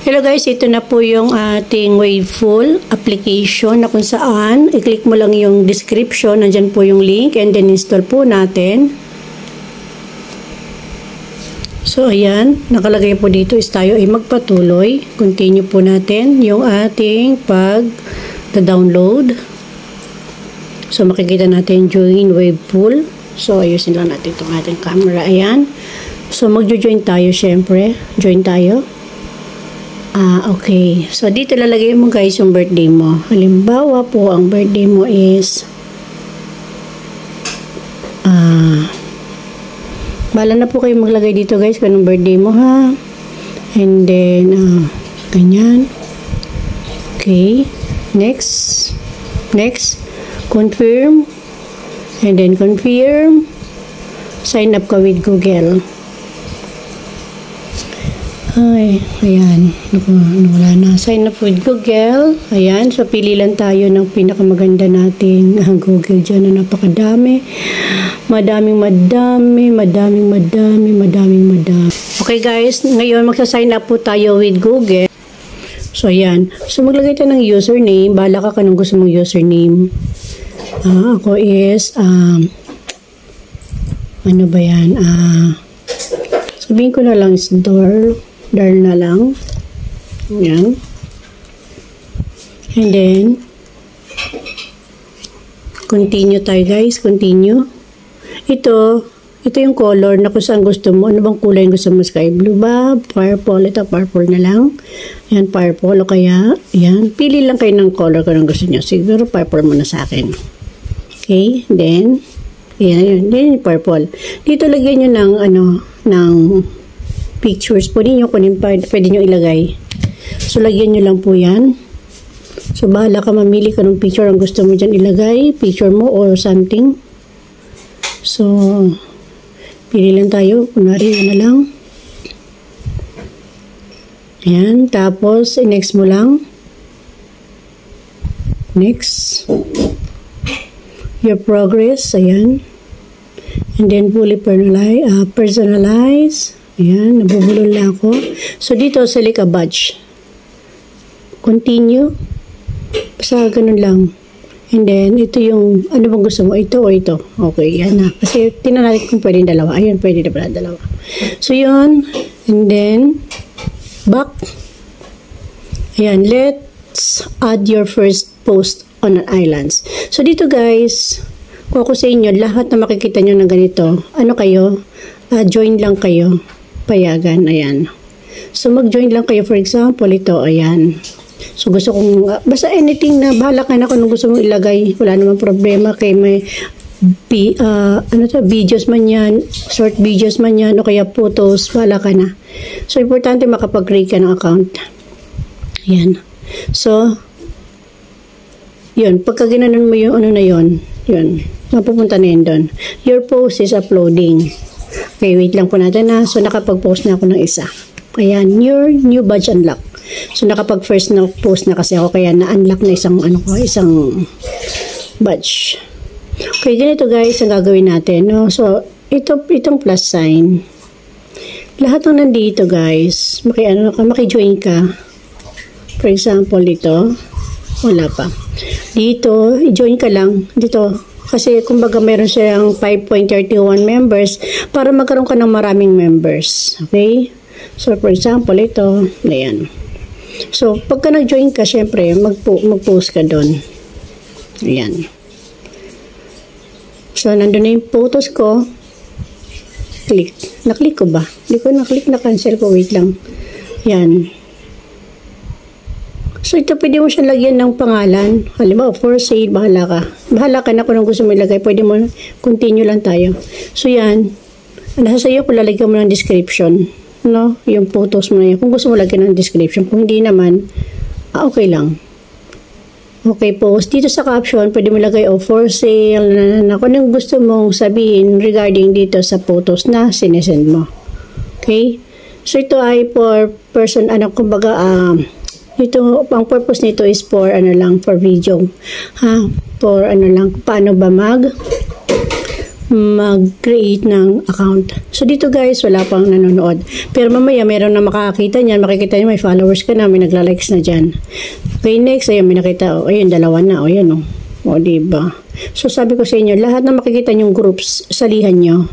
Hello guys, ito na po yung ating Waveful application na kung saan i-click mo lang yung description, nandyan po yung link and then install po natin. So ayan, nakalagay po dito is tayo ay magpatuloy. Continue po natin yung ating pag-download. So makikita natin join Waveful. So ayusin lang natin itong ating camera. Ayan. So magjo-join tayo syempre. Join tayo. Okay. So, dito lalagay mo guys yung birthday mo. Halimbawa po, ang birthday mo is bala na po kayo maglagay dito guys kung anong birthday mo ha. And then, ganyan. Okay. Next. Next. Confirm. And then, confirm. Sign up ka with Google. Ay, ayan. Wala na. Sign up with Google. Ayan. So, pili lang tayo ng pinakamaganda nating Google dyan na napakadami. Madaming. Okay guys, ngayon magsa-sign up po tayo with Google. So, ayan. So, maglagay tayo ng username. Bahala ka kanong gusto mong username. Ako is, ano ba yan? Sabihin ko na lang is Darl na lang. Ayan. And then, continue tayo guys. Continue. Ito yung color na kung saan gusto mo. Ano bang kulay gusto mo? Sky blue ba? Purple. Ito, purple na lang. Ayan, purple. O kaya, ayan. Pili lang kayo ng color kung gusto nyo. Siguro, purple muna sa akin. Okay. Then, ayan. Then, purple. Dito, lagyan nyo ng pictures po ninyo kung pwede nyo ilagay. So, lagyan nyo lang po yan. So, bahala ka mamili ka ng picture ang gusto mo dyan ilagay. Picture mo or something. So, pili lang tayo. Kunwari, yun na lang. Ayan. Tapos, next mo lang. Next. Your progress. Ayan. And then, fully personalize. Ayan, nabubulol na ako. So, dito, select a badge. Continue. Basta ganun lang. And then, ito yung, ano bang gusto mo? Ito o ito? Okay, yan na. Kasi, tinanalik kung pwede dalawa. Ayun, pwede na pala dalawa. So, yun. And then, back. Ayan, let's add your first post on an islands. So, dito guys, kung ako sa inyo, lahat na makikita nyo na ganito, ano kayo? Join lang kayo. Payagan, ayan. So, mag-join lang kayo. For example, ito, ayan. So, gusto kong, basta anything na, bahala ka na kung gusto mong ilagay. Wala naman problema kay may, videos man yan, short videos man yan, o kaya photos, bahala ka na. So, importante makapag-create ka ng account. Ayan. So, yun. Pagka ginanon mo yung ano na yun, mapupunta na yun doon. Your post is uploading. Okay, wait lang po natin na. So, nakapag-post na ako ng isa. Ayan, your new badge unlock. So, nakapag-first na post na kasi ako. Kaya na-unlock na isang badge. Okay, ganito guys, ang gagawin natin. No? So, itong plus sign. Lahat ng nandito guys, maki-join ka. For example, dito. Wala pa. Dito, i-join ka lang. Dito. Kasi, kumbaga, meron siyang 5.31 members para magkaroon ka ng maraming members. Okay? So, for example, ito. Ayan. So, pagka nag-join ka, syempre, mag-post ka doon. Ayan. So, nandun na yung photos ko. Click. Na-click ko ba? Hindi ko na-click, na-cancel ko. Wait lang. Ayan. So, ito pwede mo siya lagyan ng pangalan. Halimbawa, for sale, bahala ka. Bahala ka na kung anong gusto mo ilagay. Pwede mo, continue lang tayo. So, yan. Nasa sa'yo kung lalagyan mo ng description. No? Yung photos mo na yan. Kung gusto mo lagyan ng description. Kung hindi naman, okay lang. Okay, post. Dito sa caption, pwede mo lagay, for sale, kung anong gusto mong sabihin regarding dito sa photos na sinesend mo. Okay? So, ito ay for person, kumbaga, ito, ang purpose nito is for, for video. For, paano ba mag-create ng account. So dito guys, wala pang nanonood. Pero mamaya meron na makakita niyan, makikita niyo may followers ka na, may nagla-likes na dyan. Okay, next, ayun, may nakita, ayun, dalawa na, o yan o. O, diba? So sabi ko sa inyo, lahat na makikita nyong groups, salihan nyo.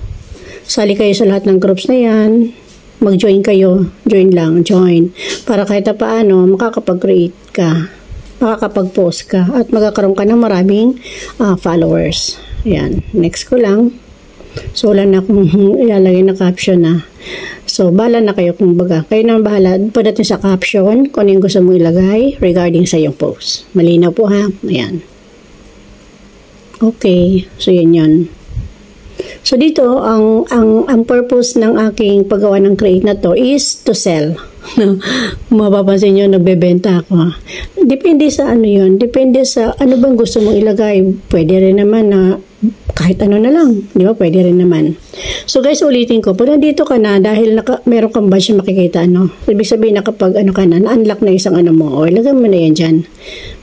Sali kayo sa lahat ng groups na yan. Mag-join kayo. Join lang, join. Para kahit paano, makakapag-create ka. Makakapag-post ka. At magkakaroon ka ng maraming followers. Ayan. Next ko lang. So, wala na akong ilalagay na caption na. So, bahala na kayo kung baga. Kayo na bahala. Pagdating sa caption, kung ano yung gusto mong ilagay regarding sa yung post. Malinaw po ha. Ayan. Okay. So, yun. So, dito, ang purpose ng aking paggawa ng create na to is to sell. Mapapansin nyo, nagbebenta ako. Depende sa ano yun. Depende sa ano bang gusto mong ilagay. Pwede rin naman na kahit ano na lang. Di ba? Pwede rin naman. So guys, ulitin ko. Pag nandito ka na, dahil meron kang badge na makikita, ano. Ibig sabihin na kapag ano ka na-unlock na isang ano mo, o ilagay mo na yan dyan.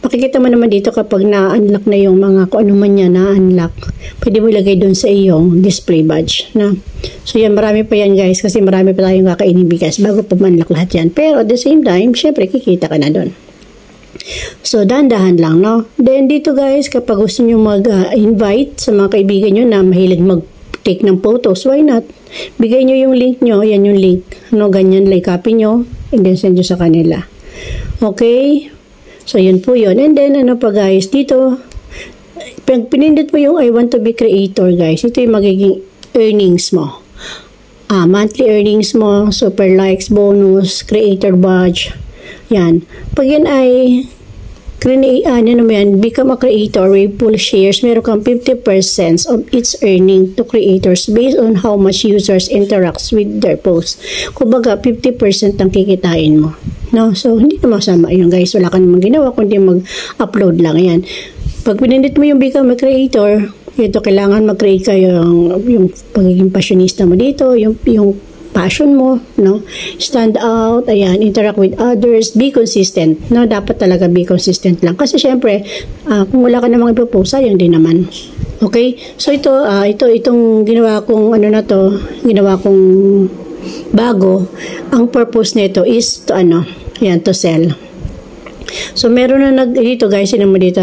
Makikita mo naman dito kapag na-unlock na yung mga kung ano man yan na-unlock. Pwede mo ilagay doon sa iyong display badge. Na? So yan, marami pa yan guys kasi marami pa tayong kakainin bigas bago pa man-unlock lahat yan. Pero at the same time, syempre kikita ka na doon. So, dahan-dahan lang, no? Then, dito guys, kapag gusto nyo mag-invite sa mga kaibigan nyo na mahilig mag-take ng photos, why not? Bigay nyo yung link nyo, yan yung link. No, ganyan, like copy nyo, and then send nyo sa kanila. Okay? So, yun po yun. And then, ano pa guys, dito, pag pinindot mo yung I want to be creator, guys, ito yung magiging earnings mo. Monthly earnings mo, super likes, bonus, creator badge. Yan. Pag yan ay become a creator with full shares, meron kang 50% of its earning to creators based on how much users interacts with their posts. Kumbaga, 50% ang kikitain mo. No? So, hindi na masama yun guys. Wala ka namang ginawa kundi mag-upload lang yan. Pag pinindot mo yung become a creator, ito kailangan mag-create kayo yung pagiging passionista mo dito, yung passion mo, no? Stand out, ayan, interact with others, be consistent, no? Dapat talaga be consistent lang. Kasi syempre, kung wala ka namang ipopost, sayang din naman. Okay? So itong ginawa kong ginawa kong bago, ang purpose nito is to ayan, to sell. So meron na dito guys, sino mo dito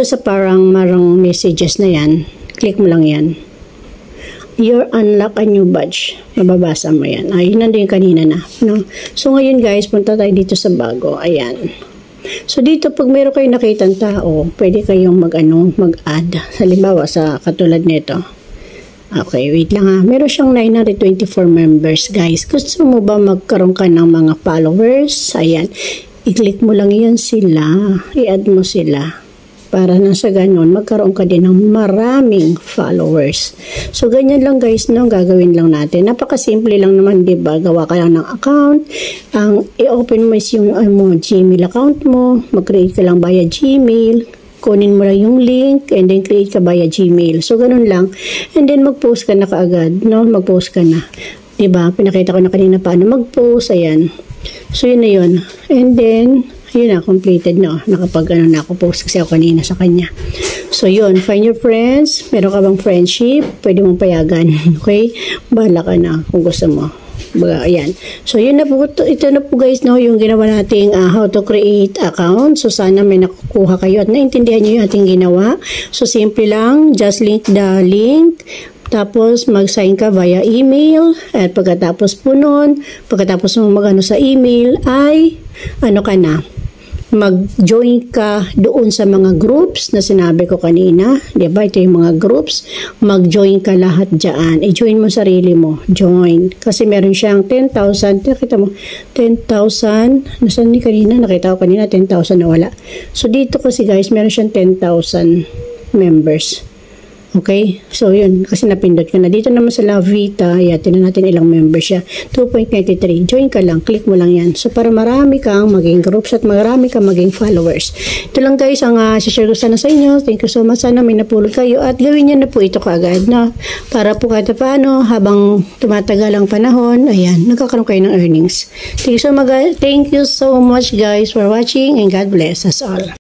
sa parang marang messages na yan, click mo lang yan. Your unlock a new badge. Mababasa mo yan. Yun nandun kanina na. No? So, ngayon guys, punta tayo dito sa bago. Ayan. So, dito pag meron kayong nakitang tao, pwede kayong mag-add. Halimbawa, sa katulad nito. Okay, wait lang ha. Meron siyang 924 members, guys. Gusto mo ba magkaroon ka ng mga followers? Ayan. I-click mo lang yan sila. I-add mo sila. Para na sa ganun, magkaroon ka din ng maraming followers. So, ganyan lang guys, no? Gagawin lang natin. Napakasimple lang naman, diba? Gawa ka lang ng account. Ang i-open mo is yung Gmail account mo. Mag-create ka lang via Gmail. Kunin mo lang yung link and then create ka via Gmail. So, ganun lang. And then, mag-post ka na kaagad, no? Mag-post ka na. Diba? Pinakita ko na kanina paano mag-post. Ayan. So, yun na yun. And then, yun na, completed na. Nakapag na ako post kasi ako kanina sa kanya. So, yun. Find your friends. Meron ka bang friendship? Pwede mong payagan. Okay? Bahala ka na kung gusto mo. Baga, ayan. So, yun na po. Ito na po guys, no, yung ginawa nating how to create account. So, sana may nakukuha kayo at naintindihan nyo yung ating ginawa. So, simple lang. Just link the link. Tapos, mag-sign ka via email. At pagkatapos po nun, pagkatapos mo mag-ano sa email, ay, ano ka na, mag-join ka doon sa mga groups na sinabi ko kanina. Diba? Ito yung mga groups. Mag-join ka lahat dyan. I-join mo sarili mo. Join. Kasi meron siyang 10,000. Nakita mo? 10,000. Nasaan ni kanina? Nakita ko kanina 10,000 na wala. So, dito kasi guys, meron siyang 10,000 members. Okay? So, yun. Kasi napindot ka na. Dito naman sa La Vita, tinan natin ilang members siya. 2.93. Join ka lang. Click mo lang yan. So, para marami kang maging groups at marami kang maging followers. Ito lang guys, ang share ko sana sa inyo. Thank you so much. Sana may napulot kayo. At gawin nyo na po ito kaagad, no? Para po kahit paano, habang tumatagal ang panahon, ayan, nagkakaroon kayo ng earnings. Thank you so much guys for watching and God bless us all.